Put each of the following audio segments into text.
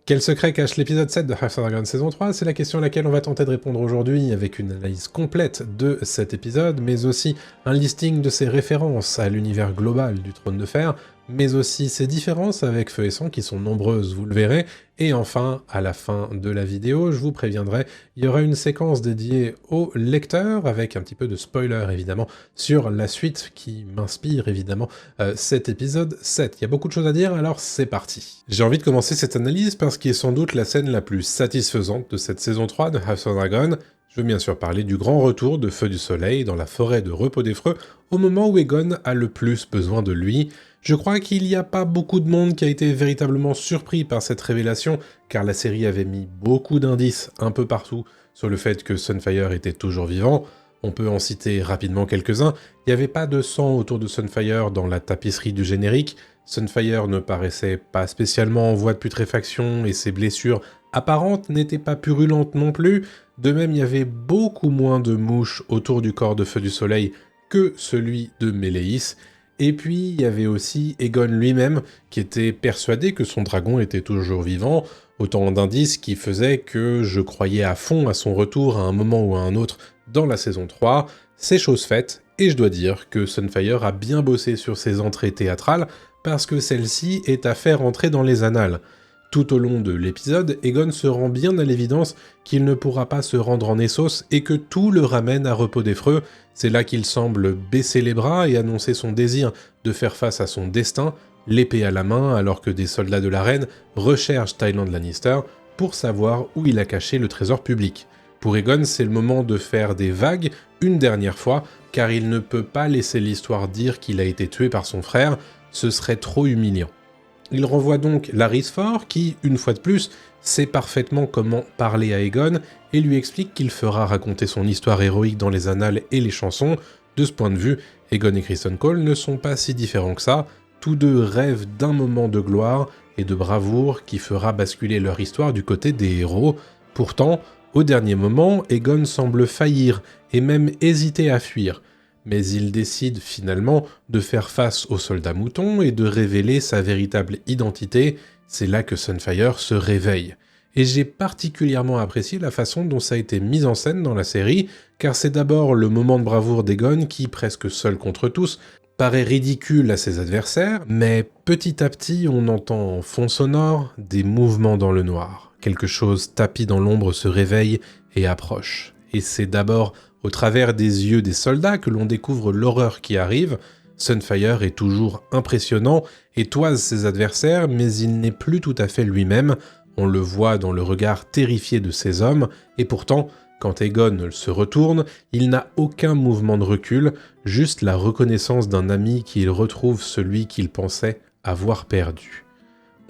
Quel secret cache l'épisode 7 de House of Dragon saison 3? C'est la question à laquelle on va tenter de répondre aujourd'hui avec une analyse complète de cet épisode, mais aussi un listing de ses références à l'univers global du Trône de Fer, mais aussi ses différences avec Feu et Sang qui sont nombreuses, vous le verrez, et enfin, à la fin de la vidéo, je vous préviendrai, il y aura une séquence dédiée au lecteur, avec un petit peu de spoiler évidemment, sur la suite qui m'inspire évidemment cet épisode 7. Il y a beaucoup de choses à dire, alors c'est parti. J'ai envie de commencer cette analyse parce qu'il est sans doute la scène la plus satisfaisante de cette saison 3 de House of Dragon. Je veux bien sûr parler du grand retour de Feu du Soleil dans la forêt de Repos des Freux, au moment où Aegon a le plus besoin de lui. Je crois qu'il n'y a pas beaucoup de monde qui a été véritablement surpris par cette révélation, car la série avait mis beaucoup d'indices un peu partout sur le fait que Sunfire était toujours vivant. On peut en citer rapidement quelques-uns. Il n'y avait pas de sang autour de Sunfire dans la tapisserie du générique. Sunfire ne paraissait pas spécialement en voie de putréfaction et ses blessures apparentes n'étaient pas purulentes non plus. De même, il y avait beaucoup moins de mouches autour du corps de Feu du Soleil que celui de Méléis. Et puis, il y avait aussi Aegon lui-même, qui était persuadé que son dragon était toujours vivant, autant d'indices qui faisaient que je croyais à fond à son retour à un moment ou à un autre dans la saison 3. C'est chose faite, et je dois dire que Sunfire a bien bossé sur ses entrées théâtrales, parce que celle-ci est à faire entrer dans les annales. Tout au long de l'épisode, Aegon se rend bien à l'évidence qu'il ne pourra pas se rendre en Essos et que tout le ramène à Repos des Freux. C'est là qu'il semble baisser les bras et annoncer son désir de faire face à son destin, l'épée à la main, alors que des soldats de la reine recherchent Tywin Lannister pour savoir où il a caché le trésor public. Pour Aegon, c'est le moment de faire des vagues une dernière fois, car il ne peut pas laisser l'histoire dire qu'il a été tué par son frère, ce serait trop humiliant. Il renvoie donc Larys Fort, qui, une fois de plus, sait parfaitement comment parler à Aegon, et lui explique qu'il fera raconter son histoire héroïque dans les annales et les chansons. De ce point de vue, Aegon et Criston Cole ne sont pas si différents que ça, tous deux rêvent d'un moment de gloire et de bravoure qui fera basculer leur histoire du côté des héros. Pourtant, au dernier moment, Aegon semble faillir, et même hésiter à fuir. Mais il décide finalement de faire face aux soldats moutons et de révéler sa véritable identité. C'est là que Sunfire se réveille. Et j'ai particulièrement apprécié la façon dont ça a été mis en scène dans la série, car c'est d'abord le moment de bravoure d'Aegon qui, presque seul contre tous, paraît ridicule à ses adversaires, mais petit à petit on entend en fond sonore des mouvements dans le noir. Quelque chose tapi dans l'ombre se réveille et approche. Et c'est d'abord au travers des yeux des soldats que l'on découvre l'horreur qui arrive. Sunfire est toujours impressionnant et toise ses adversaires, mais il n'est plus tout à fait lui-même. On le voit dans le regard terrifié de ses hommes, et pourtant, quand Aegon se retourne, il n'a aucun mouvement de recul, juste la reconnaissance d'un ami qu'il retrouve celui qu'il pensait avoir perdu.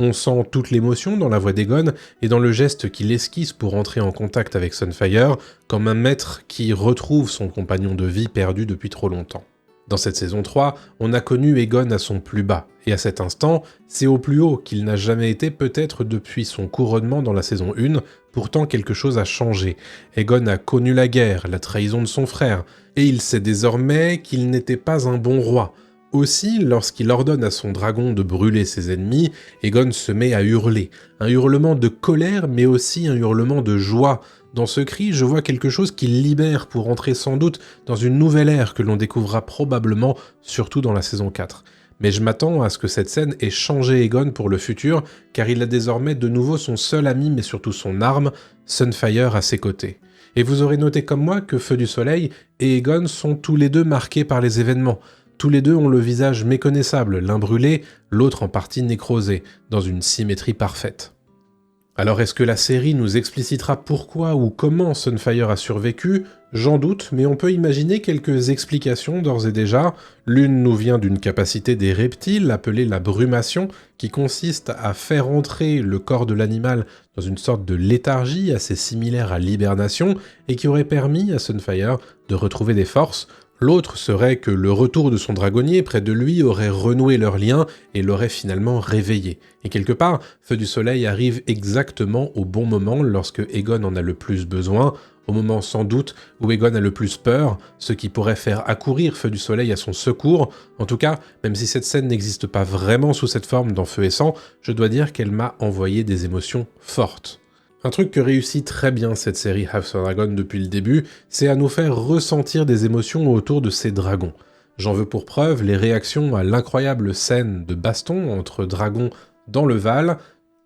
On sent toute l'émotion dans la voix d'Aegon et dans le geste qu'il esquisse pour entrer en contact avec Sunfire, comme un maître qui retrouve son compagnon de vie perdu depuis trop longtemps. Dans cette saison 3, on a connu Aegon à son plus bas, et à cet instant, c'est au plus haut qu'il n'a jamais été peut-être depuis son couronnement dans la saison 1, pourtant quelque chose a changé. Aegon a connu la guerre, la trahison de son frère, et il sait désormais qu'il n'était pas un bon roi. Aussi, lorsqu'il ordonne à son dragon de brûler ses ennemis, Aegon se met à hurler. Un hurlement de colère, mais aussi un hurlement de joie. Dans ce cri, je vois quelque chose qui libère pour entrer sans doute dans une nouvelle ère que l'on découvrira probablement, surtout dans la saison 4. Mais je m'attends à ce que cette scène ait changé Aegon pour le futur, car il a désormais de nouveau son seul ami, mais surtout son arme, Sunfire à ses côtés. Et vous aurez noté comme moi que Feu du Soleil et Aegon sont tous les deux marqués par les événements. Tous les deux ont le visage méconnaissable, l'un brûlé, l'autre en partie nécrosé, dans une symétrie parfaite. Alors est-ce que la série nous explicitera pourquoi ou comment Sunfire a survécu? J'en doute, mais on peut imaginer quelques explications d'ores et déjà. L'une nous vient d'une capacité des reptiles, appelée la brumation, qui consiste à faire entrer le corps de l'animal dans une sorte de léthargie assez similaire à l'hibernation, et qui aurait permis à Sunfire de retrouver des forces. L'autre serait que le retour de son dragonnier près de lui aurait renoué leur lien et l'aurait finalement réveillé. Et quelque part, Feu du Soleil arrive exactement au bon moment lorsque Aegon en a le plus besoin. au moment sans doute où Aegon a le plus peur, ce qui pourrait faire accourir Feu du Soleil à son secours. En tout cas, même si cette scène n'existe pas vraiment sous cette forme dans Feu et Sang, je dois dire qu'elle m'a envoyé des émotions fortes. Un truc que réussit très bien cette série House of Dragon depuis le début, c'est à nous faire ressentir des émotions autour de ces dragons. J'en veux pour preuve les réactions à l'incroyable scène de baston entre dragons dans le Val,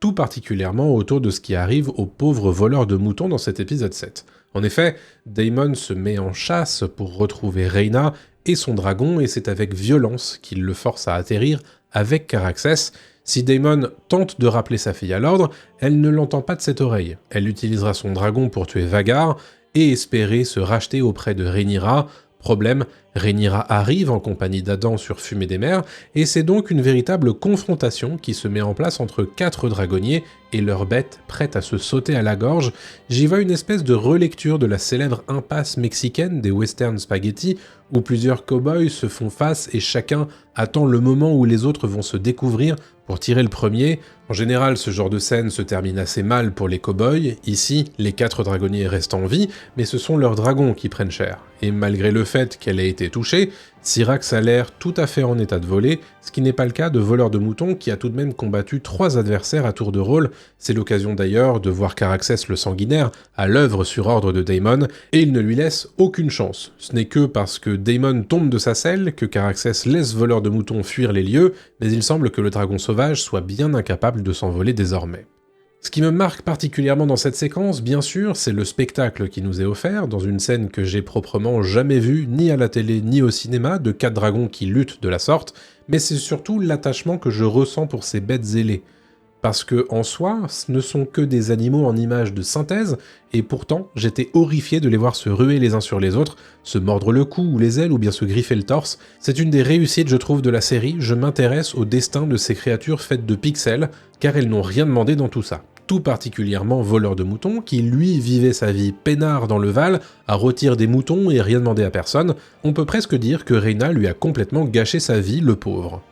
tout particulièrement autour de ce qui arrive aux pauvres voleurs de moutons dans cet épisode 7. En effet, Daemon se met en chasse pour retrouver Rhaena et son dragon, et c'est avec violence qu'il le force à atterrir avec Caraxès. Si Daemon tente de rappeler sa fille à l'ordre, elle ne l'entend pas de cette oreille. Elle utilisera son dragon pour tuer Vhagar et espérer se racheter auprès de Rhaenyra. Problème, Rhaenyra arrive en compagnie d'Addan sur Fumée des Mers, et c'est donc une véritable confrontation qui se met en place entre 4 dragonniers et leurs bêtes prêtes à se sauter à la gorge. J'y vois une espèce de relecture de la célèbre impasse mexicaine des western spaghetti, où plusieurs cow-boys se font face et chacun attend le moment où les autres vont se découvrir pour tirer le premier. En général, ce genre de scène se termine assez mal pour les cow-boys. Ici, les 4 dragonniers restent en vie, mais ce sont leurs dragons qui prennent cher. Et malgré le fait qu'elle ait été touchée, Syrax a l'air tout à fait en état de voler, ce qui n'est pas le cas de Voleur de Moutons qui a tout de même combattu 3 adversaires à tour de rôle. C'est l'occasion d'ailleurs de voir Caraxès le Sanguinaire à l'œuvre sur ordre de Daemon, et il ne lui laisse aucune chance. Ce n'est que parce que Daemon tombe de sa selle que Caraxès laisse Voleur de Moutons fuir les lieux, mais il semble que le dragon sauvage soit bien incapable de s'envoler désormais. Ce qui me marque particulièrement dans cette séquence, bien sûr, c'est le spectacle qui nous est offert, dans une scène que j'ai proprement jamais vue, ni à la télé ni au cinéma, de 4 dragons qui luttent de la sorte, mais c'est surtout l'attachement que je ressens pour ces bêtes ailées. Parce que, en soi, ce ne sont que des animaux en images de synthèse, et pourtant, j'étais horrifié de les voir se ruer les uns sur les autres, se mordre le cou ou les ailes, ou bien se griffer le torse. C'est une des réussites, je trouve, de la série. Je m'intéresse au destin de ces créatures faites de pixels, car elles n'ont rien demandé dans tout ça. Tout particulièrement Voleur de Moutons, qui lui vivait sa vie peinard dans le Val, à rôtir des moutons et rien demander à personne. On peut presque dire que Rhaena lui a complètement gâché sa vie, le pauvre.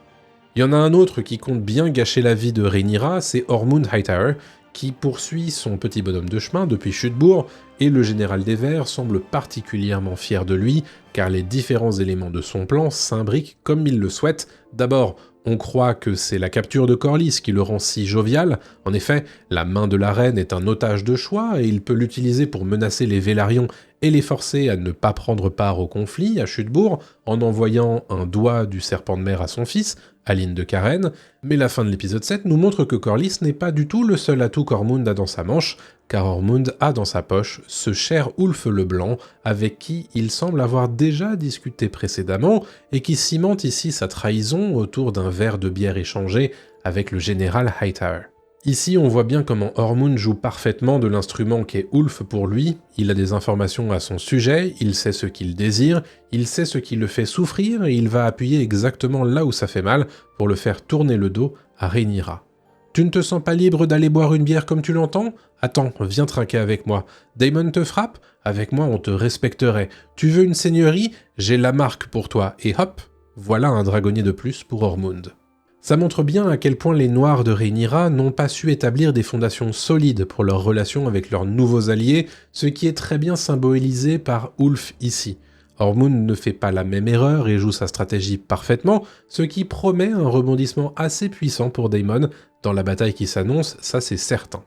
Il y en a un autre qui compte bien gâcher la vie de Rhaenyra, c'est Ormund Hightower, qui poursuit son petit bonhomme de chemin depuis Chutebourg, et le général des Verts semble particulièrement fier de lui, car les différents éléments de son plan s'imbriquent comme il le souhaite. D'abord, on croit que c'est la capture de Corlys qui le rend si jovial. En effet, la main de la reine est un otage de choix, et il peut l'utiliser pour menacer les Vélarions et les forcer à ne pas prendre part au conflit à Chutebourg, en envoyant un doigt du serpent de mer à son fils, Aline de Karen, mais la fin de l'épisode 7 nous montre que Corlys n'est pas du tout le seul atout qu'Ormund a dans sa manche, car Ormund a dans sa poche ce cher Ulf le Blanc, avec qui il semble avoir déjà discuté précédemment, et qui cimente ici sa trahison autour d'un verre de bière échangé avec le général Hightower. Ici, on voit bien comment Ormund joue parfaitement de l'instrument qu'est Ulf pour lui. Il a des informations à son sujet, il sait ce qu'il désire, il sait ce qui le fait souffrir, et il va appuyer exactement là où ça fait mal pour le faire tourner le dos à Rhaenyra. Tu ne te sens pas libre d'aller boire une bière comme tu l'entends ? Attends, viens trinquer avec moi. Daemon te frappe ? Avec moi, on te respecterait. Tu veux une seigneurie ? J'ai la marque pour toi. Et hop, voilà un dragonnier de plus pour Ormund. Ça montre bien à quel point les Noirs de Rhaenyra n'ont pas su établir des fondations solides pour leur relation avec leurs nouveaux alliés, ce qui est très bien symbolisé par Ulf ici. Ormund ne fait pas la même erreur et joue sa stratégie parfaitement, ce qui promet un rebondissement assez puissant pour Daemon dans la bataille qui s'annonce, ça c'est certain.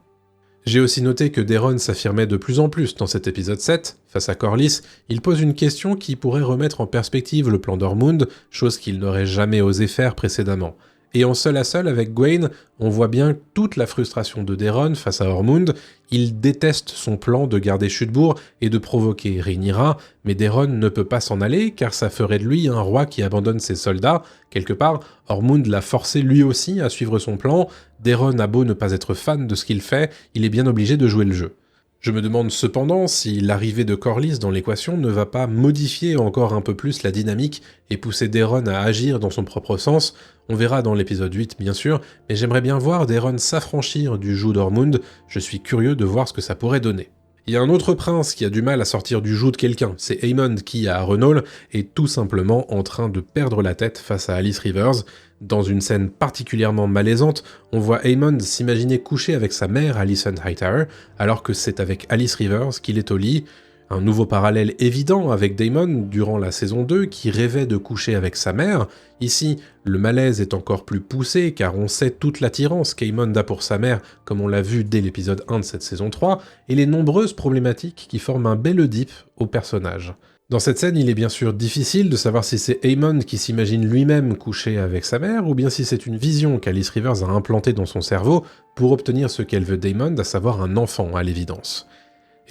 J'ai aussi noté que Daeron s'affirmait de plus en plus dans cet épisode 7. Face à Corlys, il pose une question qui pourrait remettre en perspective le plan d'Ormund, chose qu'il n'aurait jamais osé faire précédemment. Et en seul à seul avec Gwaine, on voit bien toute la frustration de Daeron face à Ormund. Il déteste son plan de garder Chutebourg et de provoquer Rhaenyra, mais Daeron ne peut pas s'en aller car ça ferait de lui un roi qui abandonne ses soldats. Quelque part, Ormund l'a forcé lui aussi à suivre son plan. Daeron a beau ne pas être fan de ce qu'il fait, il est bien obligé de jouer le jeu. Je me demande cependant si l'arrivée de Corlys dans l'équation ne va pas modifier encore un peu plus la dynamique et pousser Daeron à agir dans son propre sens. On verra dans l'épisode 8 bien sûr, mais j'aimerais bien voir Daeron s'affranchir du joug d'Ormund, je suis curieux de voir ce que ça pourrait donner. Il y a un autre prince qui a du mal à sortir du joug de quelqu'un, c'est Aemond qui, à Harrenhal, est tout simplement en train de perdre la tête face à Alice Rivers. Dans une scène particulièrement malaisante, on voit Aemond s'imaginer coucher avec sa mère, Alicent Hightower, alors que c'est avec Alice Rivers qu'il est au lit. Un nouveau parallèle évident avec Daemon durant la saison 2 qui rêvait de coucher avec sa mère. Ici, le malaise est encore plus poussé car on sait toute l'attirance qu'Aemond a pour sa mère comme on l'a vu dès l'épisode 1 de cette saison 3 et les nombreuses problématiques qui forment un bel Oedipe au personnage. Dans cette scène, il est bien sûr difficile de savoir si c'est Aemond qui s'imagine lui-même coucher avec sa mère ou bien si c'est une vision qu'Alice Rivers a implantée dans son cerveau pour obtenir ce qu'elle veut d'Aemond, à savoir un enfant à l'évidence.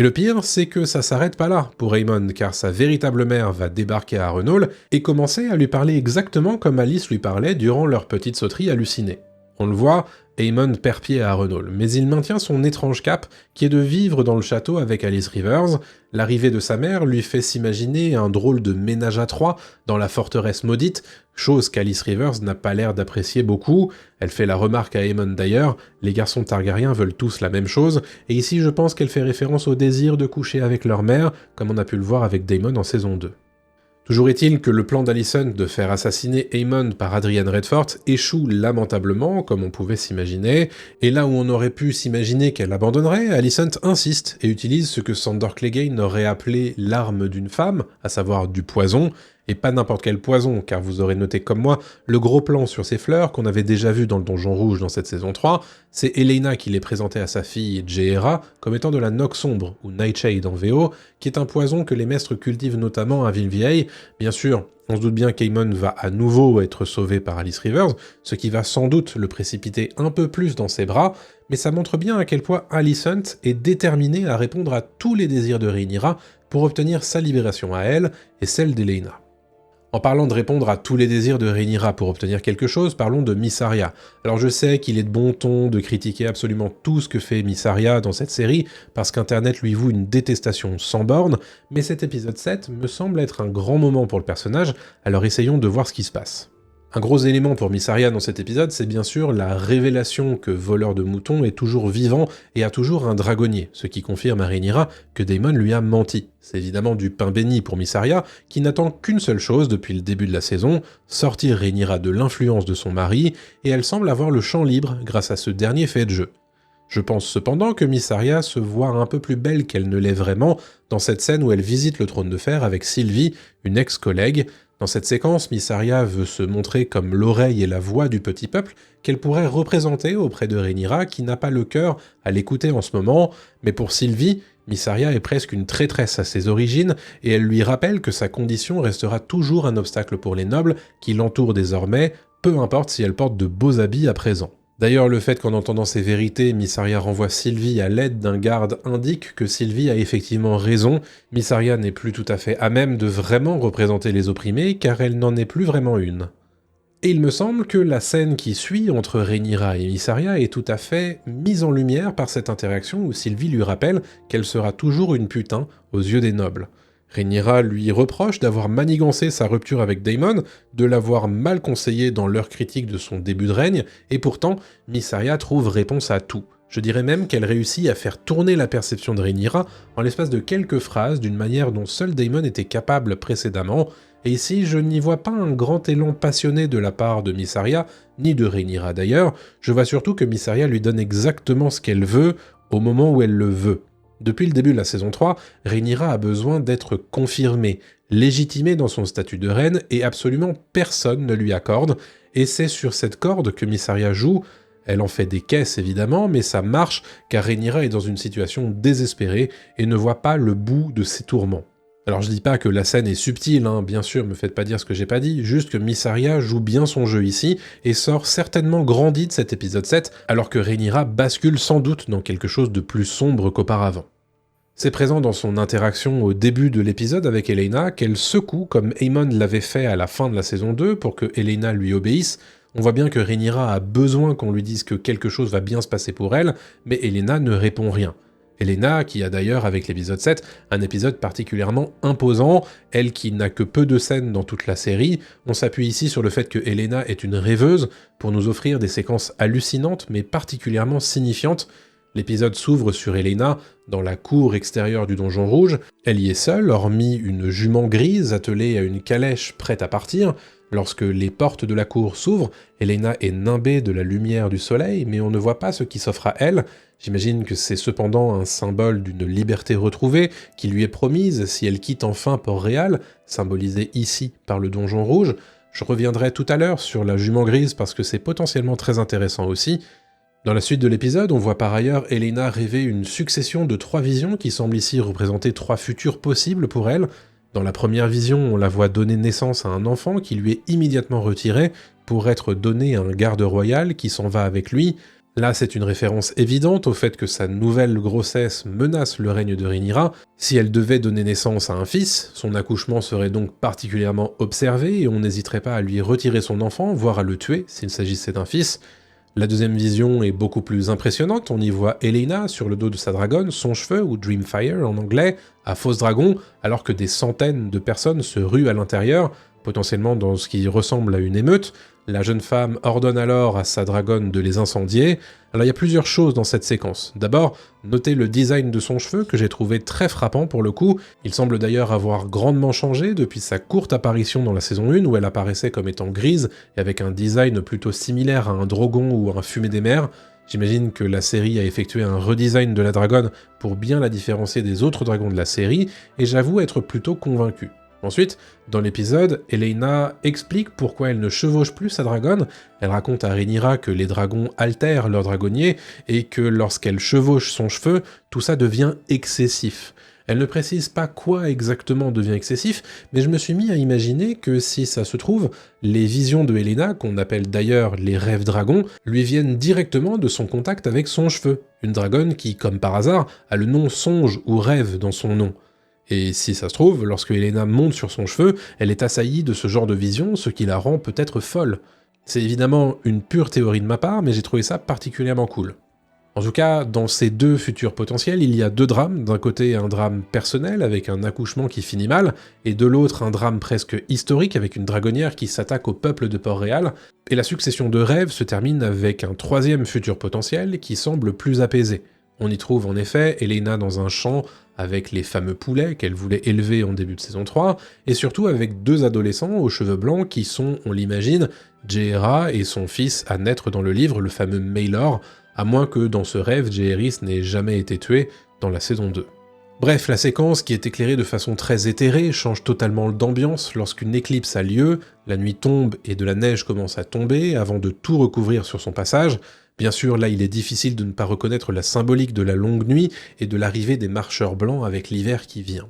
Et le pire, c'est que ça s'arrête pas là pour Aemond, car sa véritable mère va débarquer à Harrenhal et commencer à lui parler exactement comme Alice lui parlait durant leur petite sauterie hallucinée. On le voit, Aemond perd pied à Harrenhal, mais il maintient son étrange cap, qui est de vivre dans le château avec Alice Rivers. L'arrivée de sa mère lui fait s'imaginer un drôle de ménage à trois dans la forteresse maudite, chose qu'Alice Rivers n'a pas l'air d'apprécier beaucoup. Elle fait la remarque à Aemond d'ailleurs, les garçons Targaryens veulent tous la même chose, et ici je pense qu'elle fait référence au désir de coucher avec leur mère, comme on a pu le voir avec Daemon en saison 2. Toujours est-il que le plan d'Alicent de faire assassiner Aemond par Adrian Redford échoue lamentablement, comme on pouvait s'imaginer, et là où on aurait pu s'imaginer qu'elle abandonnerait, Alicent insiste et utilise ce que Sandor Clegane aurait appelé l'arme d'une femme, à savoir du poison, et pas n'importe quel poison, car vous aurez noté comme moi le gros plan sur ces fleurs qu'on avait déjà vu dans le Donjon Rouge dans cette saison 3, c'est Elaena qui les présentait à sa fille Jaehaera comme étant de la Nox Sombre, ou Nightshade en VO, qui est un poison que les maîtres cultivent notamment à Villevieille. Bien sûr, on se doute bien qu'Aemond va à nouveau être sauvé par Alice Rivers, ce qui va sans doute le précipiter un peu plus dans ses bras, mais ça montre bien à quel point Alicent est déterminée à répondre à tous les désirs de Rhaenyra pour obtenir sa libération à elle et celle d'Elaena. En parlant de répondre à tous les désirs de Rhaenyra pour obtenir quelque chose, parlons de Mysaria. Alors je sais qu'il est de bon ton de critiquer absolument tout ce que fait Mysaria dans cette série, parce qu'Internet lui voue une détestation sans borne, mais cet épisode 7 me semble être un grand moment pour le personnage, alors essayons de voir ce qui se passe. Un gros élément pour Mysaria dans cet épisode, c'est bien sûr la révélation que Voleur de Moutons est toujours vivant et a toujours un dragonnier, ce qui confirme à Rhaenyra que Daemon lui a menti. C'est évidemment du pain béni pour Mysaria, qui n'attend qu'une seule chose depuis le début de la saison, sortir Rhaenyra de l'influence de son mari, et elle semble avoir le champ libre grâce à ce dernier fait de jeu. Je pense cependant que Mysaria se voit un peu plus belle qu'elle ne l'est vraiment dans cette scène où elle visite le trône de fer avec Sylvie, une ex-collègue. Dans cette séquence, Mysaria veut se montrer comme l'oreille et la voix du petit peuple qu'elle pourrait représenter auprès de Rhaenyra qui n'a pas le cœur à l'écouter en ce moment, mais pour Sylvie, Mysaria est presque une traîtresse à ses origines et elle lui rappelle que sa condition restera toujours un obstacle pour les nobles qui l'entourent désormais, peu importe si elle porte de beaux habits à présent. D'ailleurs, le fait qu'en entendant ces vérités, Mysaria renvoie Sylvie à l'aide d'un garde indique que Sylvie a effectivement raison. Mysaria n'est plus tout à fait à même de vraiment représenter les opprimés, car elle n'en est plus vraiment une. Et il me semble que la scène qui suit entre Rhaenyra et Mysaria est tout à fait mise en lumière par cette interaction où Sylvie lui rappelle qu'elle sera toujours une putain aux yeux des nobles. Rhaenyra lui reproche d'avoir manigancé sa rupture avec Daemon, de l'avoir mal conseillé dans leur critique de son début de règne, et pourtant, Mysaria trouve réponse à tout. Je dirais même qu'elle réussit à faire tourner la perception de Rhaenyra en l'espace de quelques phrases d'une manière dont seul Daemon était capable précédemment, et ici je n'y vois pas un grand élan passionné de la part de Mysaria, ni de Rhaenyra d'ailleurs, je vois surtout que Mysaria lui donne exactement ce qu'elle veut, au moment où elle le veut. Depuis le début de la saison 3, Rhaenyra a besoin d'être confirmée, légitimée dans son statut de reine, et absolument personne ne lui accorde, et c'est sur cette corde que Mysaria joue. Elle en fait des caisses évidemment, mais ça marche car Rhaenyra est dans une situation désespérée et ne voit pas le bout de ses tourments. Alors je dis pas que la scène est subtile, bien sûr, me faites pas dire ce que j'ai pas dit, juste que Mysaria joue bien son jeu ici, et sort certainement grandi de cet épisode 7, alors que Rhaenyra bascule sans doute dans quelque chose de plus sombre qu'auparavant. C'est présent dans son interaction au début de l'épisode avec Elaena, qu'elle secoue comme Aemond l'avait fait à la fin de la saison 2 pour que Elaena lui obéisse. On voit bien que Rhaenyra a besoin qu'on lui dise que quelque chose va bien se passer pour elle, mais Elaena ne répond rien. Elaena, qui a d'ailleurs, avec l'épisode 7, un épisode particulièrement imposant, elle qui n'a que peu de scènes dans toute la série, on s'appuie ici sur le fait que Elaena est une rêveuse pour nous offrir des séquences hallucinantes mais particulièrement signifiantes. L'épisode s'ouvre sur Elaena dans la cour extérieure du Donjon Rouge. Elle y est seule, hormis une jument grise attelée à une calèche prête à partir. Lorsque les portes de la cour s'ouvrent, Elena est nimbée de la lumière du soleil, mais on ne voit pas ce qui s'offre à elle. J'imagine que c'est cependant un symbole d'une liberté retrouvée qui lui est promise si elle quitte enfin Port-Réal, symbolisé ici par le donjon rouge. Je reviendrai tout à l'heure sur la jument grise parce que c'est potentiellement très intéressant aussi. Dans la suite de l'épisode, on voit par ailleurs Elena rêver une succession de 3 visions qui semblent ici représenter 3 futurs possibles pour elle. Dans la première vision, on la voit donner naissance à un enfant qui lui est immédiatement retiré pour être donné à un garde royal qui s'en va avec lui. Là, c'est une référence évidente au fait que sa nouvelle grossesse menace le règne de Rhaenyra. Si elle devait donner naissance à un fils, son accouchement serait donc particulièrement observé et on n'hésiterait pas à lui retirer son enfant, voire à le tuer s'il s'agissait d'un fils. La deuxième vision est beaucoup plus impressionnante, on y voit Elena sur le dos de sa dragonne, son cheveu, ou Dreamfire en anglais, à fausse dragon, alors que des centaines de personnes se ruent à l'intérieur, potentiellement dans ce qui ressemble à une émeute. La jeune femme ordonne alors à sa dragonne de les incendier. Alors il y a plusieurs choses dans cette séquence. D'abord, notez le design de son cheveu que j'ai trouvé très frappant pour le coup. Il semble d'ailleurs avoir grandement changé depuis sa courte apparition dans la saison 1 où elle apparaissait comme étant grise et avec un design plutôt similaire à un drogon ou à un fumé des mers. J'imagine que la série a effectué un redesign de la dragonne pour bien la différencier des autres dragons de la série, et j'avoue être plutôt convaincu. Ensuite, dans l'épisode, Elena explique pourquoi elle ne chevauche plus sa dragonne. Elle raconte à Rhaenyra que les dragons altèrent leur dragonnier et que lorsqu'elle chevauche son cheveu, tout ça devient excessif. Elle ne précise pas quoi exactement devient excessif, mais je me suis mis à imaginer que si ça se trouve, les visions de Elena, qu'on appelle d'ailleurs les rêves dragons, lui viennent directement de son contact avec son cheveu. Une dragonne qui, comme par hasard, a le nom songe ou rêve dans son nom. Et si ça se trouve, lorsque Elena monte sur son cheveu, elle est assaillie de ce genre de vision, ce qui la rend peut-être folle. C'est évidemment une pure théorie de ma part, mais j'ai trouvé ça particulièrement cool. En tout cas, dans ces deux futurs potentiels, il y a 2 drames. D'un côté, un drame personnel, avec un accouchement qui finit mal, et de l'autre, un drame presque historique, avec une dragonnière qui s'attaque au peuple de Port-Réal. Et la succession de rêves se termine avec un 3e futur potentiel qui semble plus apaisé. On y trouve en effet Elena dans un champ avec les fameux poulets qu'elle voulait élever en début de saison 3, et surtout avec 2 adolescents aux cheveux blancs qui sont, on l'imagine, Jaehaera et son fils à naître dans le livre, le fameux Maelor, à moins que dans ce rêve, Jaehaerys n'ait jamais été tué dans la saison 2. Bref, la séquence, qui est éclairée de façon très éthérée, change totalement d'ambiance lorsqu'une éclipse a lieu, la nuit tombe et de la neige commence à tomber avant de tout recouvrir sur son passage. Bien sûr, là, il est difficile de ne pas reconnaître la symbolique de la longue nuit et de l'arrivée des marcheurs blancs avec l'hiver qui vient.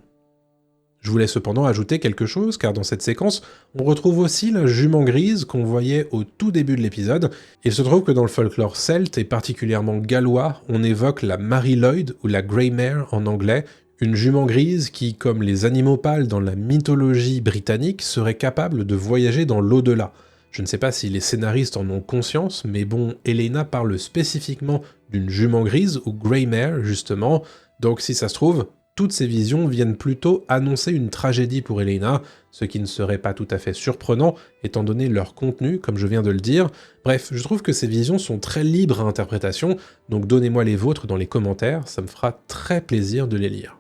Je voulais cependant ajouter quelque chose, car dans cette séquence, on retrouve aussi la jument grise qu'on voyait au tout début de l'épisode. Il se trouve que dans le folklore celte, et particulièrement gallois, on évoque la Mary Lloyd, ou la Grey Mare en anglais, une jument grise qui, comme les animaux pâles dans la mythologie britannique, serait capable de voyager dans l'au-delà. Je ne sais pas si les scénaristes en ont conscience, mais bon, Elena parle spécifiquement d'une jument grise, ou Grey Mare justement, donc si ça se trouve, toutes ces visions viennent plutôt annoncer une tragédie pour Elena, ce qui ne serait pas tout à fait surprenant, étant donné leur contenu, comme je viens de le dire. Bref, je trouve que ces visions sont très libres à interprétation, donc donnez-moi les vôtres dans les commentaires, ça me fera très plaisir de les lire.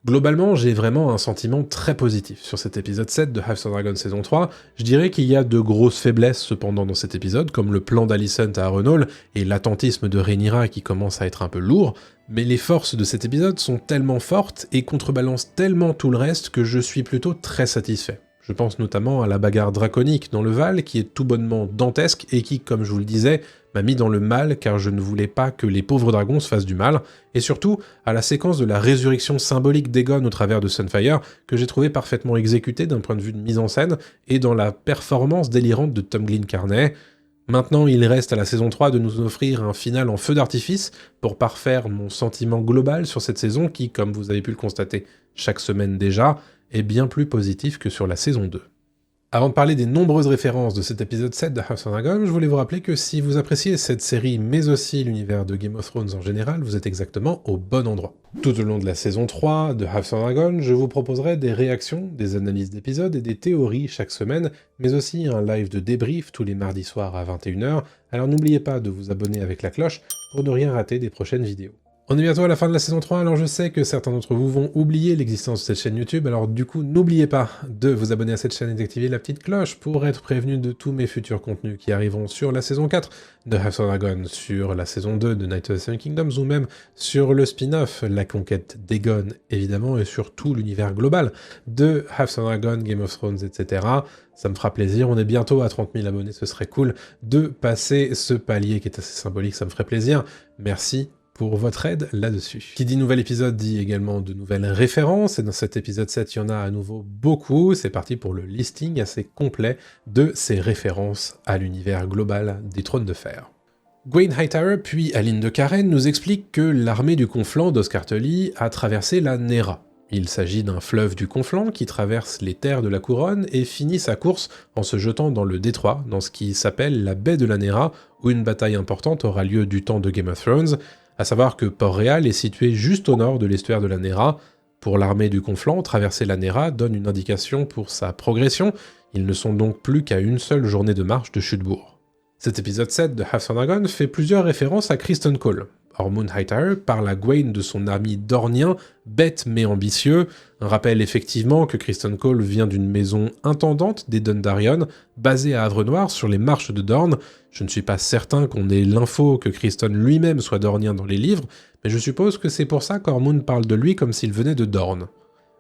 Globalement, j'ai vraiment un sentiment très positif sur cet épisode 7 de House of Dragon saison 3. Je dirais qu'il y a de grosses faiblesses cependant dans cet épisode, comme le plan d'Alicent à Harrenhal et l'attentisme de Rhaenyra qui commence à être un peu lourd, mais les forces de cet épisode sont tellement fortes et contrebalancent tellement tout le reste que je suis plutôt très satisfait. Je pense notamment à la bagarre draconique dans le Val, qui est tout bonnement dantesque et qui, comme je vous le disais, m'a mis dans le mal car je ne voulais pas que les pauvres dragons se fassent du mal, et surtout à la séquence de la résurrection symbolique d'Aegon au travers de Sunfire, que j'ai trouvé parfaitement exécutée d'un point de vue de mise en scène, et dans la performance délirante de Tom Glynn-Carney. Maintenant, il reste à la saison 3 de nous offrir un final en feu d'artifice pour parfaire mon sentiment global sur cette saison qui, comme vous avez pu le constater chaque semaine déjà, est bien plus positif que sur la saison 2. Avant de parler des nombreuses références de cet épisode 7 de House of Dragon, je voulais vous rappeler que si vous appréciez cette série, mais aussi l'univers de Game of Thrones en général, vous êtes exactement au bon endroit. Tout au long de la saison 3 de House of Dragon, je vous proposerai des réactions, des analyses d'épisodes et des théories chaque semaine, mais aussi un live de débrief tous les mardis soirs à 21h, alors n'oubliez pas de vous abonner avec la cloche pour ne rien rater des prochaines vidéos. On est bientôt à la fin de la saison 3, alors je sais que certains d'entre vous vont oublier l'existence de cette chaîne YouTube, alors du coup n'oubliez pas de vous abonner à cette chaîne et d'activer la petite cloche pour être prévenu de tous mes futurs contenus qui arriveront sur la saison 4 de House of Dragon, sur la saison 2 de Knights of the Seven Kingdoms, ou même sur le spin-off La Conquête d'Aegon, évidemment, et sur tout l'univers global de House of Dragon, Game of Thrones, etc. Ça me fera plaisir, on est bientôt à 30 000 abonnés, ce serait cool de passer ce palier qui est assez symbolique, ça me ferait plaisir. Merci pour votre aide là-dessus. Qui dit nouvel épisode dit également de nouvelles références, et dans cet épisode 7, il y en a à nouveau beaucoup. C'est parti pour le listing assez complet de ces références à l'univers global des Trônes de Fer. Gwaine Hightower puis Aline de Karen nous expliquent que l'armée du Conflant d'Oscar Tully a traversé la Nera. Il s'agit d'un fleuve du Conflant qui traverse les terres de la couronne et finit sa course en se jetant dans le détroit, dans ce qui s'appelle la baie de la Nera, où une bataille importante aura lieu du temps de Game of Thrones, à savoir que Port-Réal est situé juste au nord de l'estuaire de la Nera. Pour l'armée du Conflant, traverser la Nera donne une indication pour sa progression, ils ne sont donc plus qu'à une seule journée de marche de Chudebourg. Cet épisode 7 de House of Dragon fait plusieurs références à Criston Cole. Ormond Hightower parle à Gwaine de son ami dornien, bête mais ambitieux, un rappel effectivement que Criston Cole vient d'une maison intendante des Dundarion, basée à Havre-Noir sur les marches de Dorne. Je ne suis pas certain qu'on ait l'info que Criston lui-même soit dornien dans les livres, mais je suppose que c'est pour ça qu'Ormond parle de lui comme s'il venait de Dorne.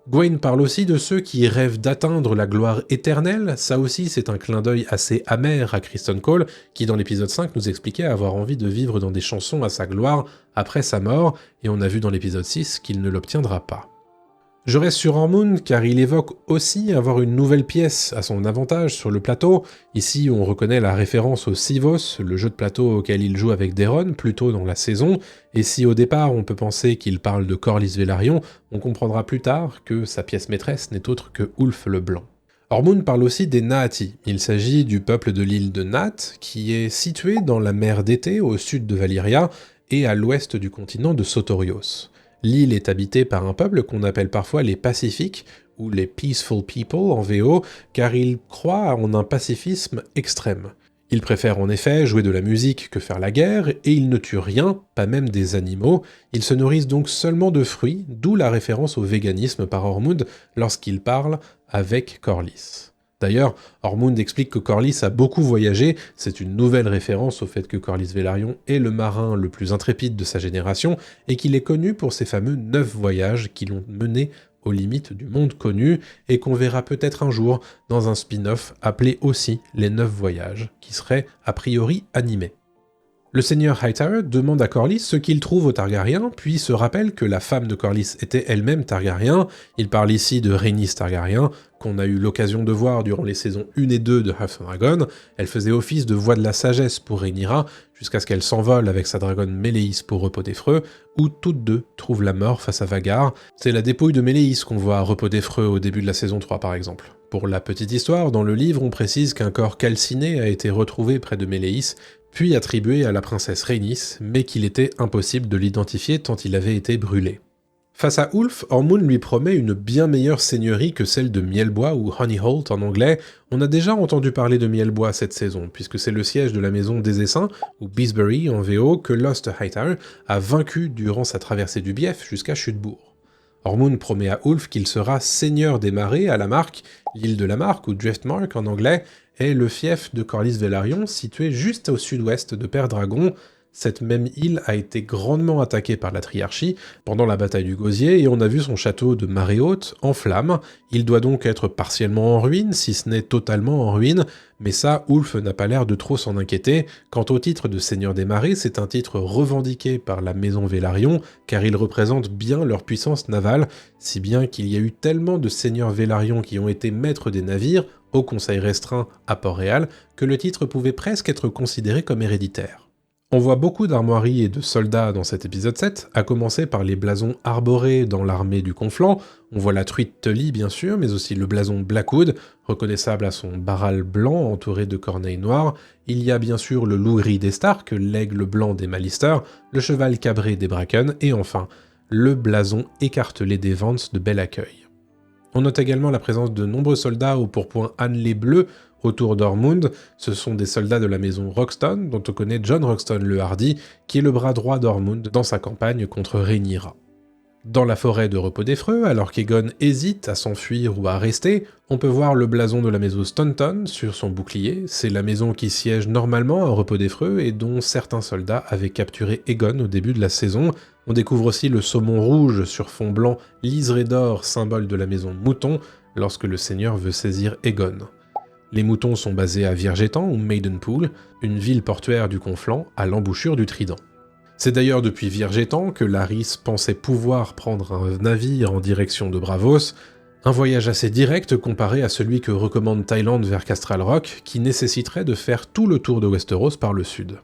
Gwaine parle aussi de ceux qui rêvent d'atteindre la gloire éternelle, ça aussi c'est un clin d'œil assez amer à Criston Cole, qui dans l'épisode 5 nous expliquait avoir envie de vivre dans des chansons à sa gloire après sa mort, et on a vu dans l'épisode 6 qu'il ne l'obtiendra pas. Je reste sur Ormond car il évoque aussi avoir une nouvelle pièce à son avantage sur le plateau. Ici on reconnaît la référence au Sivos, le jeu de plateau auquel il joue avec Daeron plus tôt dans la saison, et si au départ on peut penser qu'il parle de Corlys Velaryon, on comprendra plus tard que sa pièce maîtresse n'est autre que Ulf le Blanc. Ormond parle aussi des Naati. Il s'agit du peuple de l'île de Nath, qui est situé dans la mer d'Été au sud de Valyria et à l'ouest du continent de Sotorios. L'île est habitée par un peuple qu'on appelle parfois les Pacifiques, ou les Peaceful People en VO, car ils croient en un pacifisme extrême. Ils préfèrent en effet jouer de la musique que faire la guerre, et ils ne tuent rien, pas même des animaux, ils se nourrissent donc seulement de fruits, d'où la référence au véganisme par Ormond lorsqu'il parle avec Corlys. D'ailleurs, Ormond explique que Corlys a beaucoup voyagé, c'est une nouvelle référence au fait que Corlys Velaryon est le marin le plus intrépide de sa génération, et qu'il est connu pour ses fameux 9 voyages qui l'ont mené aux limites du monde connu, et qu'on verra peut-être un jour dans un spin-off appelé aussi Les 9 voyages, qui serait a priori animé. Le seigneur Hightower demande à Corlys ce qu'il trouve aux Targaryens, puis se rappelle que la femme de Corlys était elle-même Targaryen. Il parle ici de Rhaenys Targaryen, qu'on a eu l'occasion de voir durant les saisons 1 et 2 de House of Dragon. Elle faisait office de voix de la sagesse pour Rhaenyra, jusqu'à ce qu'elle s'envole avec sa dragonne Méléis pour Repos d'Effreux, où toutes deux trouvent la mort face à Vhagar. C'est la dépouille de Méléis qu'on voit à Repos d'Effreux au début de la saison 3 par exemple. Pour la petite histoire, dans le livre on précise qu'un corps calciné a été retrouvé près de Méléis, puis attribué à la princesse Rhaenys, mais qu'il était impossible de l'identifier tant il avait été brûlé. Face à Ulf, Ormond lui promet une bien meilleure seigneurie que celle de Mielbois ou Honeyholt en anglais. On a déjà entendu parler de Mielbois cette saison, puisque c'est le siège de la maison des Essaims, ou Beesbury en VO, que Lost Hightower a vaincu durant sa traversée du Bief jusqu'à Chudebourg. Ormond promet à Ulf qu'il sera seigneur des marais à la Marque, l'île de la Marque, ou Driftmark en anglais, est le fief de Corlys Velaryon, situé juste au sud-ouest de Père-Dragon. Cette même île a été grandement attaquée par la Triarchie pendant la bataille du Gosier, et on a vu son château de Marée Haute en flammes. Il doit donc être partiellement en ruine, si ce n'est totalement en ruine, mais ça, Ulf n'a pas l'air de trop s'en inquiéter. Quant au titre de Seigneur des Marais, c'est un titre revendiqué par la maison Velaryon, car il représente bien leur puissance navale, si bien qu'il y a eu tellement de seigneurs Velaryon qui ont été maîtres des navires, au conseil restreint à Port-Réal, que le titre pouvait presque être considéré comme héréditaire. On voit beaucoup d'armoiries et de soldats dans cet épisode 7, à commencer par les blasons arborés dans l'armée du Conflant. On voit la truite Tully bien sûr, mais aussi le blason Blackwood, reconnaissable à son baral blanc entouré de corneilles noires. Il y a bien sûr le loup gris des Stark, l'aigle blanc des Mallister, le cheval cabré des Bracken, et enfin, le blason écartelé des Vance de Bel Accueil. On note également la présence de nombreux soldats au pourpoint annelé bleu autour d'Ormund, ce sont des soldats de la maison Roxton, dont on connaît Jon Roxton le Hardy, qui est le bras droit d'Ormund dans sa campagne contre Rhaenyra. Dans la forêt de Repos des Freux, alors qu'Aegon hésite à s'enfuir ou à rester, on peut voir le blason de la maison Staunton sur son bouclier. C'est la maison qui siège normalement à Repos des Freux et dont certains soldats avaient capturé Aegon au début de la saison. On découvre aussi le saumon rouge sur fond blanc liseré d'or, symbole de la maison Mouton, lorsque le seigneur veut saisir Aegon. Les moutons sont basés à Viergetan ou Maidenpool, une ville portuaire du Conflent à l'embouchure du Trident. C'est d'ailleurs depuis Viergetan que Larys pensait pouvoir prendre un navire en direction de Braavos, un voyage assez direct comparé à celui que recommande Thaïlande vers Castral Rock, qui nécessiterait de faire tout le tour de Westeros par le sud.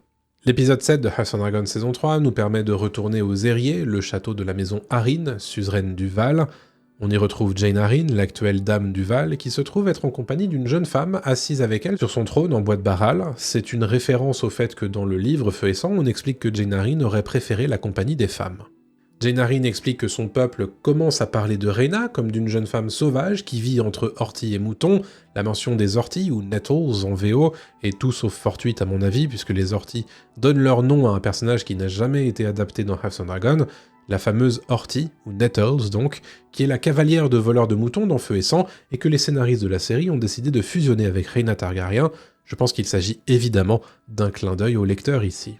L'épisode 7 de House of Dragon saison 3 nous permet de retourner aux Airiers, le château de la maison Arryn, suzeraine du Val. On y retrouve Jane Arryn, l'actuelle dame du Val, qui se trouve être en compagnie d'une jeune femme assise avec elle sur son trône en bois de Barral. C'est une référence au fait que dans le livre Feu et Sang, on explique que Jane Arryn aurait préféré la compagnie des femmes. Jane Arryn explique que son peuple commence à parler de Rhaena comme d'une jeune femme sauvage qui vit entre orties et moutons. La mention des orties, ou nettles en VO, est tout sauf fortuite à mon avis, puisque les orties donnent leur nom à un personnage qui n'a jamais été adapté dans House of Dragon, la fameuse Ortie, ou Nettles donc, qui est la cavalière de voleurs de moutons dans Feu et Sang, et que les scénaristes de la série ont décidé de fusionner avec Rhaena Targaryen. Je pense qu'il s'agit évidemment d'un clin d'œil au lecteur ici.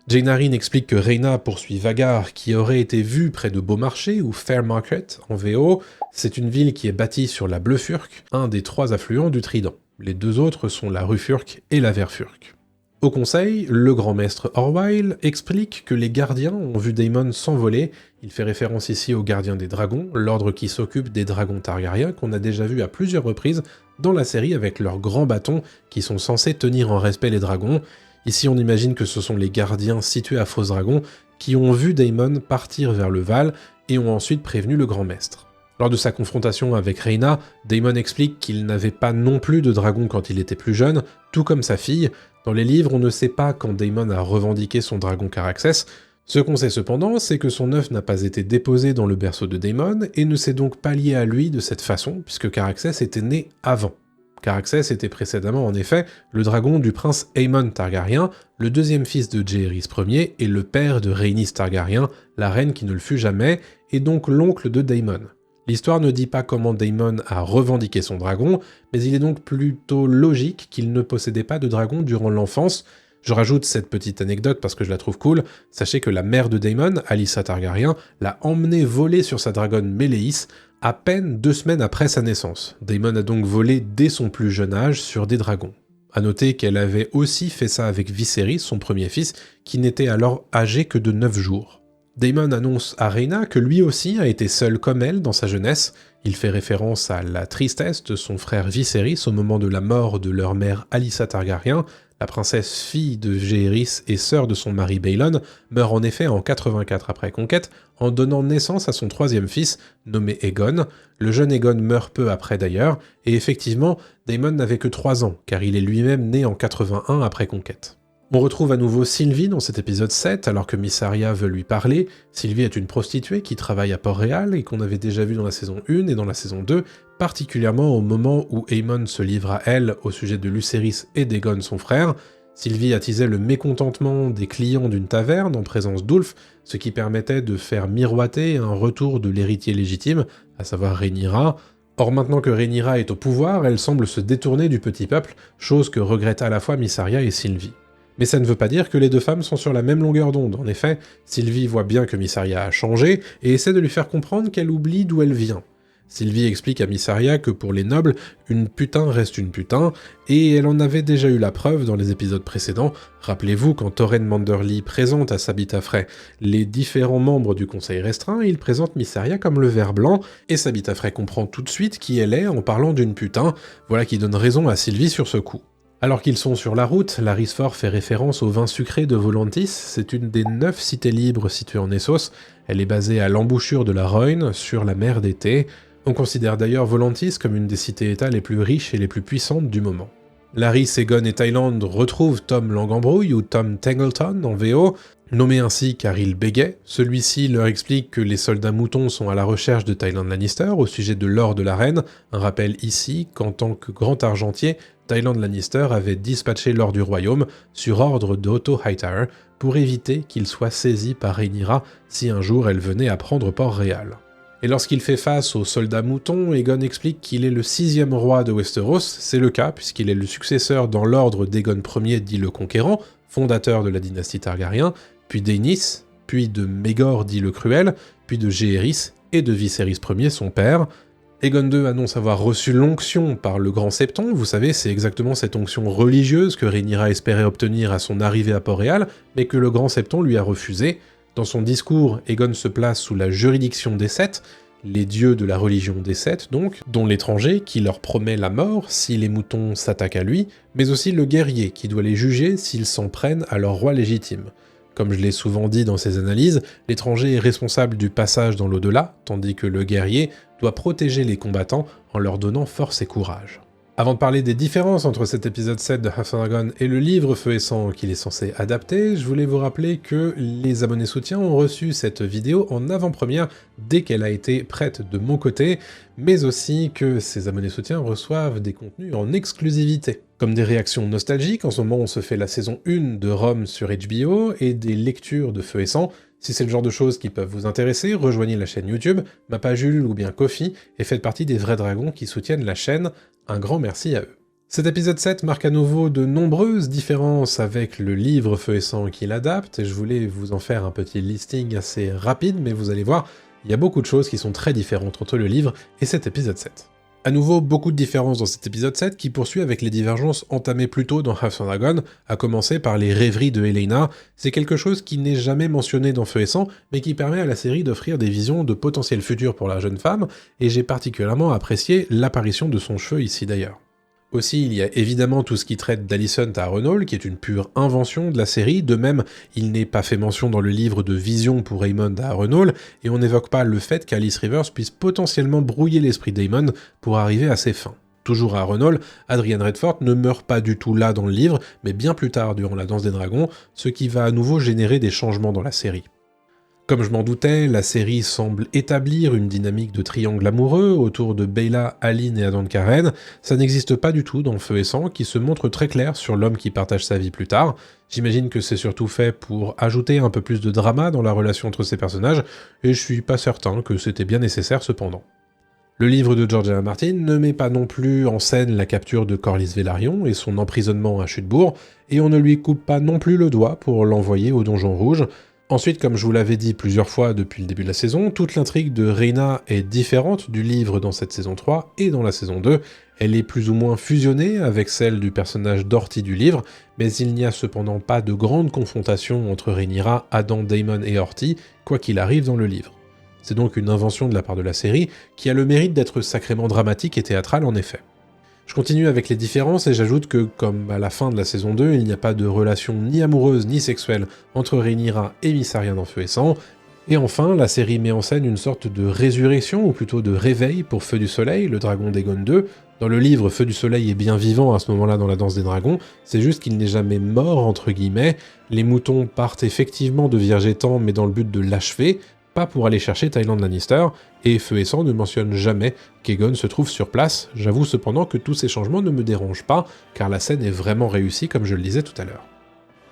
Jane Arryn explique que Rhaena poursuit Vhagar, qui aurait été vue près de Beaumarchais, ou Fairmarket en VO. C'est une ville qui est bâtie sur la Bleufurque, un des 3 affluents du Trident. Les 2 autres sont la Rufurque et la Verfurque. Au conseil, le grand maître Orwyle explique que les gardiens ont vu Daemon s'envoler. Il fait référence ici aux gardiens des dragons, l'ordre qui s'occupe des dragons Targaryens qu'on a déjà vu à plusieurs reprises dans la série avec leurs grands bâtons qui sont censés tenir en respect les dragons. Ici on imagine que ce sont les gardiens situés à Fosse Dragon qui ont vu Daemon partir vers le Val et ont ensuite prévenu le grand maître. Lors de sa confrontation avec Rhaena, Daemon explique qu'il n'avait pas non plus de dragon quand il était plus jeune, tout comme sa fille. Dans les livres, on ne sait pas quand Daemon a revendiqué son dragon Caraxès. Ce qu'on sait cependant, c'est que son œuf n'a pas été déposé dans le berceau de Daemon et ne s'est donc pas lié à lui de cette façon, puisque Caraxès était né avant. Caraxès était précédemment en effet le dragon du prince Aemon Targaryen, le deuxième fils de Jaehaerys Ier et le père de Rhaenys Targaryen, la reine qui ne le fut jamais, et donc l'oncle de Daemon. L'histoire ne dit pas comment Daemon a revendiqué son dragon, mais il est donc plutôt logique qu'il ne possédait pas de dragon durant l'enfance. Je rajoute cette petite anecdote parce que je la trouve cool. Sachez que la mère de Daemon, Alyssa Targaryen, l'a emmené voler sur sa dragonne Meleys à peine 2 semaines après sa naissance. Daemon a donc volé dès son plus jeune âge sur des dragons. A noter qu'elle avait aussi fait ça avec Viserys, son premier fils, qui n'était alors âgé que de 9 jours. Daemon annonce à Rhaena que lui aussi a été seul comme elle dans sa jeunesse. Il fait référence à la tristesse de son frère Viserys au moment de la mort de leur mère Alyssa Targaryen. La princesse fille de Jaehaerys et sœur de son mari Baelon meurt en effet en 84 après conquête, en donnant naissance à son 3e fils, nommé Aegon. Le jeune Aegon meurt peu après d'ailleurs, et effectivement, Daemon n'avait que 3 ans, car il est lui-même né en 81 après conquête. On retrouve à nouveau Sylvie dans cet épisode 7, alors que Mysaria veut lui parler. Sylvie est une prostituée qui travaille à Port-Réal et qu'on avait déjà vu dans la saison 1 et dans la saison 2, particulièrement au moment où Aemon se livre à elle au sujet de Lucerys et d'Aegon son frère. Sylvie attisait le mécontentement des clients d'une taverne en présence d'Ulf, ce qui permettait de faire miroiter un retour de l'héritier légitime, à savoir Rhaenyra. Or maintenant que Rhaenyra est au pouvoir, elle semble se détourner du petit peuple, chose que regrettent à la fois Mysaria et Sylvie. Mais ça ne veut pas dire que les 2 femmes sont sur la même longueur d'onde. En effet, Sylvie voit bien que Mysaria a changé et essaie de lui faire comprendre qu'elle oublie d'où elle vient. Sylvie explique à Mysaria que pour les nobles, une putain reste une putain, et elle en avait déjà eu la preuve dans les épisodes précédents. Rappelez-vous, quand Torren Manderly présente à Sabitha Frey les différents membres du conseil restreint, il présente Mysaria comme le ver blanc, et Sabitha Frey comprend tout de suite qui elle est en parlant d'une putain, voilà qui donne raison à Sylvie sur ce coup. Alors qu'ils sont sur la route, Larys Fort fait référence au vin sucré de Volantis, c'est une des 9 cités libres situées en Essos, elle est basée à l'embouchure de la Rhoyne, sur la mer d'été. On considère d'ailleurs Volantis comme une des cités-états les plus riches et les plus puissantes du moment. Larys, Aegon et Thaïlande retrouvent Tom Langembrouille ou Tom Tangleton en VO, nommé ainsi car il bégait. Celui-ci leur explique que les soldats moutons sont à la recherche de Tywin Lannister au sujet de l'or de la reine, un rappel ici qu'en tant que grand argentier, Tywin Lannister avait dispatché l'or du royaume sur ordre d'Otto Hightower pour éviter qu'il soit saisi par Rhaenyra si un jour elle venait à prendre Port-Réal. Et lorsqu'il fait face aux soldats moutons, Aegon explique qu'il est le 6e roi de Westeros, c'est le cas puisqu'il est le successeur dans l'ordre d'Aegon Ier dit le Conquérant, fondateur de la dynastie Targaryen, puis d'Aenys, puis de Maegor dit le Cruel, puis de Jaehaerys et de Viserys Ier son père. Aegon II annonce avoir reçu l'onction par le Grand Septon, vous savez, c'est exactement cette onction religieuse que Rhaenyra espérait obtenir à son arrivée à Port-Réal, mais que le Grand Septon lui a refusé. Dans son discours, Aegon se place sous la juridiction des Sept, les dieux de la religion des Sept donc, dont l'étranger qui leur promet la mort si les moutons s'attaquent à lui, mais aussi le guerrier qui doit les juger s'ils s'en prennent à leur roi légitime. Comme je l'ai souvent dit dans ces analyses, l'étranger est responsable du passage dans l'au-delà, tandis que le guerrier doit protéger les combattants en leur donnant force et courage. Avant de parler des différences entre cet épisode 7 de House of Dragon et le livre Feu et Sang qu'il est censé adapter, je voulais vous rappeler que les abonnés soutiens ont reçu cette vidéo en avant-première dès qu'elle a été prête de mon côté, mais aussi que ces abonnés soutiens reçoivent des contenus en exclusivité, comme des réactions nostalgiques. En ce moment on se fait la saison 1 de Rome sur HBO, et des lectures de Feu et Sang. Si c'est le genre de choses qui peuvent vous intéresser, rejoignez la chaîne YouTube, ma page Ulule ou bien Ko-fi, et faites partie des vrais dragons qui soutiennent la chaîne. Un grand merci à eux. Cet épisode 7 marque à nouveau de nombreuses différences avec le livre Feu et Sang qu'il adapte, et je voulais vous en faire un petit listing assez rapide, mais vous allez voir, il y a beaucoup de choses qui sont très différentes entre le livre et cet épisode 7. À nouveau, beaucoup de différences dans cet épisode 7 qui poursuit avec les divergences entamées plus tôt dans House of Dragon, à commencer par les rêveries de Helaena. C'est quelque chose qui n'est jamais mentionné dans Feu et Sang, mais qui permet à la série d'offrir des visions de potentiel futur pour la jeune femme, et j'ai particulièrement apprécié l'apparition de son cheveu ici d'ailleurs. Aussi, il y a évidemment tout ce qui traite d'Alicent à Harrenhal, qui est une pure invention de la série, de même, il n'est pas fait mention dans le livre de Vision pour Aemond à Harrenhal, et on n'évoque pas le fait qu'Alice Rivers puisse potentiellement brouiller l'esprit d'Aemond pour arriver à ses fins. Toujours à Harrenhal, Adrienne Redford ne meurt pas du tout là dans le livre, mais bien plus tard durant la Danse des Dragons, ce qui va à nouveau générer des changements dans la série. Comme je m'en doutais, la série semble établir une dynamique de triangle amoureux autour de Baela, Aline et Adan Karen. Ça n'existe pas du tout dans Feu et Sang, qui se montre très clair sur l'homme qui partage sa vie plus tard. J'imagine que c'est surtout fait pour ajouter un peu plus de drama dans la relation entre ces personnages, et je suis pas certain que c'était bien nécessaire cependant. Le livre de George R. R. Martin ne met pas non plus en scène la capture de Corlys Velaryon et son emprisonnement à Chute-Bourg, et on ne lui coupe pas non plus le doigt pour l'envoyer au Donjon Rouge. Ensuite, comme je vous l'avais dit plusieurs fois depuis le début de la saison, toute l'intrigue de Rhaena est différente du livre dans cette saison 3 et dans la saison 2. Elle est plus ou moins fusionnée avec celle du personnage d'Orty du livre, mais il n'y a cependant pas de grande confrontation entre Rhaenyra, Adan, Daemon et Orty, quoi qu'il arrive dans le livre. C'est donc une invention de la part de la série, qui a le mérite d'être sacrément dramatique et théâtrale en effet. Je continue avec les différences et j'ajoute que, comme à la fin de la saison 2, il n'y a pas de relation ni amoureuse ni sexuelle entre Rhaenyra et Mysaria dans Feu et Sang. Et enfin, la série met en scène une sorte de résurrection, ou plutôt de réveil pour Feu du Soleil, le dragon d'Aegon II. Dans le livre, Feu du Soleil est bien vivant à ce moment-là dans la Danse des Dragons, c'est juste qu'il n'est jamais mort, entre guillemets. Les moutons partent effectivement de Viergetan, mais dans le but de l'achever, pas pour aller chercher Tywin Lannister, et Feu et Sang ne mentionne jamais qu'Aegon se trouve sur place. J'avoue cependant que tous ces changements ne me dérangent pas, car la scène est vraiment réussie comme je le disais tout à l'heure.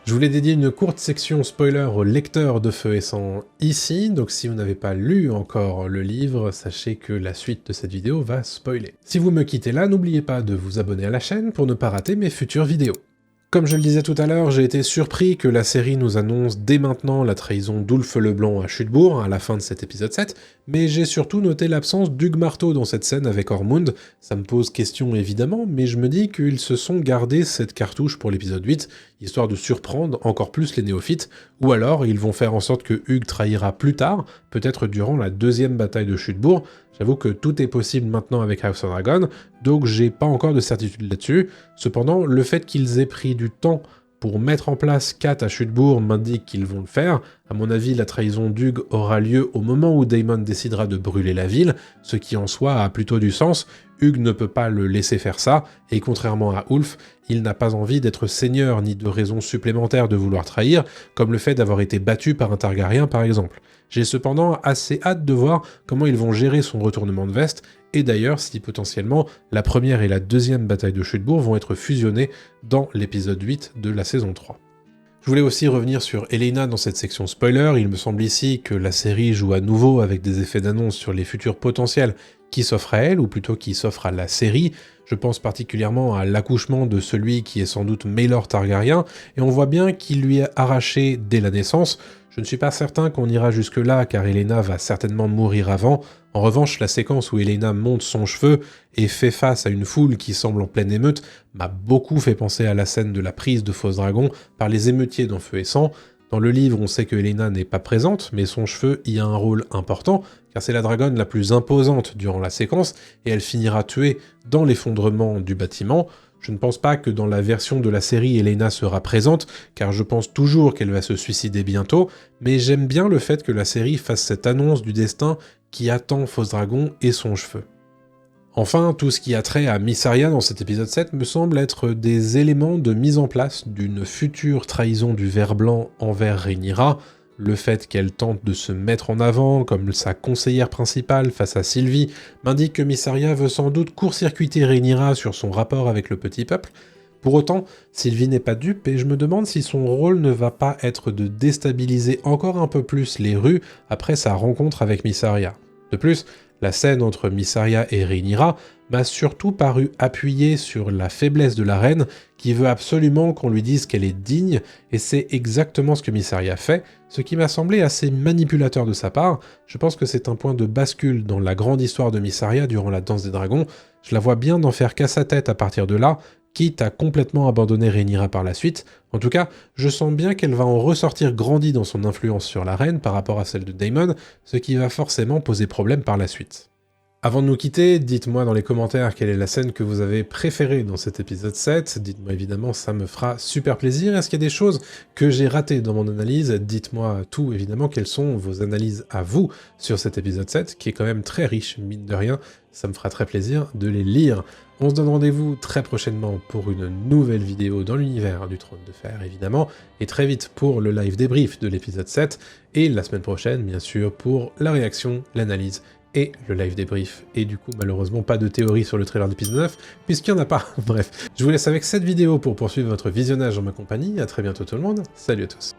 Je voulais dédier une courte section spoiler aux lecteurs de Feu et Sang ici, donc si vous n'avez pas lu encore le livre, sachez que la suite de cette vidéo va spoiler. Si vous me quittez là, n'oubliez pas de vous abonner à la chaîne pour ne pas rater mes futures vidéos. Comme je le disais tout à l'heure, j'ai été surpris que la série nous annonce dès maintenant la trahison d'Ulf le Blanc à Chute-Bourg, à la fin de cet épisode 7, mais j'ai surtout noté l'absence d'Hugues Marteau dans cette scène avec Ormund. Ça me pose question évidemment, mais je me dis qu'ils se sont gardés cette cartouche pour l'épisode 8, histoire de surprendre encore plus les néophytes, ou alors ils vont faire en sorte que Hugues trahira plus tard, peut-être durant la deuxième bataille de Chute-Bourg. J'avoue que tout est possible maintenant avec House of Dragon, donc j'ai pas encore de certitude là-dessus. Cependant, le fait qu'ils aient pris du temps pour mettre en place Kat à Chute-Bourg m'indique qu'ils vont le faire. À mon avis, la trahison d'Hugh aura lieu au moment où Daemon décidera de brûler la ville, ce qui en soi a plutôt du sens. Hugh ne peut pas le laisser faire ça, et contrairement à Ulf, il n'a pas envie d'être seigneur ni de raison supplémentaire de vouloir trahir, comme le fait d'avoir été battu par un Targaryen par exemple. J'ai cependant assez hâte de voir comment ils vont gérer son retournement de veste, et d'ailleurs si potentiellement la première et la deuxième bataille de Chute-Bourg vont être fusionnées dans l'épisode 8 de la saison 3. Je voulais aussi revenir sur Helaena dans cette section spoiler. Il me semble ici que la série joue à nouveau avec des effets d'annonce sur les futurs potentiels qui s'offrent à elle, ou plutôt qui s'offrent à la série. Je pense particulièrement à l'accouchement de celui qui est sans doute Maelor Targaryen, et on voit bien qu'il lui est arraché dès la naissance. Je ne suis pas certain qu'on ira jusque-là, car Helaena va certainement mourir avant. En revanche, la séquence où Helaena monte son cheveu et fait face à une foule qui semble en pleine émeute m'a beaucoup fait penser à la scène de la prise de Fausse Dragon par les émeutiers dans Feu et Sang. Dans le livre, on sait que Helaena n'est pas présente, mais son cheveu y a un rôle important, car c'est la dragonne la plus imposante durant la séquence, et elle finira tuée dans l'effondrement du bâtiment. Je ne pense pas que dans la version de la série, Helaena sera présente, car je pense toujours qu'elle va se suicider bientôt, mais j'aime bien le fait que la série fasse cette annonce du destin qui attend Fausse Dragon et son cheveu. Enfin, tout ce qui a trait à Mysaria dans cet épisode 7 me semble être des éléments de mise en place d'une future trahison du Ver Blanc envers Rhaenyra, le fait qu'elle tente de se mettre en avant comme sa conseillère principale face à Sylvie m'indique que Mysaria veut sans doute court-circuiter Rhaenyra sur son rapport avec le petit peuple. Pour autant, Sylvie n'est pas dupe et je me demande si son rôle ne va pas être de déstabiliser encore un peu plus les rues après sa rencontre avec Mysaria. De plus, la scène entre Mysaria et Rhaenyra m'a surtout paru appuyée sur la faiblesse de la reine qui veut absolument qu'on lui dise qu'elle est digne, et c'est exactement ce que Mysaria fait, ce qui m'a semblé assez manipulateur de sa part. Je pense que c'est un point de bascule dans la grande histoire de Mysaria durant la Danse des Dragons. Je la vois bien n'en faire qu'à sa tête à partir de là, quitte à complètement abandonner Rhaenyra par la suite. En tout cas, je sens bien qu'elle va en ressortir grandie dans son influence sur la reine par rapport à celle de Daemon, ce qui va forcément poser problème par la suite. Avant de nous quitter, dites-moi dans les commentaires quelle est la scène que vous avez préférée dans cet épisode 7, dites-moi évidemment, ça me fera super plaisir. Est-ce qu'il y a des choses que j'ai ratées dans mon analyse? Dites-moi tout évidemment, quelles sont vos analyses à vous sur cet épisode 7, qui est quand même très riche, mine de rien, ça me fera très plaisir de les lire. On se donne rendez-vous très prochainement pour une nouvelle vidéo dans l'univers du Trône de Fer, évidemment, et très vite pour le live débrief de l'épisode 7, et la semaine prochaine, bien sûr, pour la réaction, l'analyse, et le live débrief, et du coup malheureusement pas de théorie sur le trailer d'épisode 9, puisqu'il n'y en a pas. Bref, je vous laisse avec cette vidéo pour poursuivre votre visionnage en ma compagnie, à très bientôt tout le monde, salut à tous.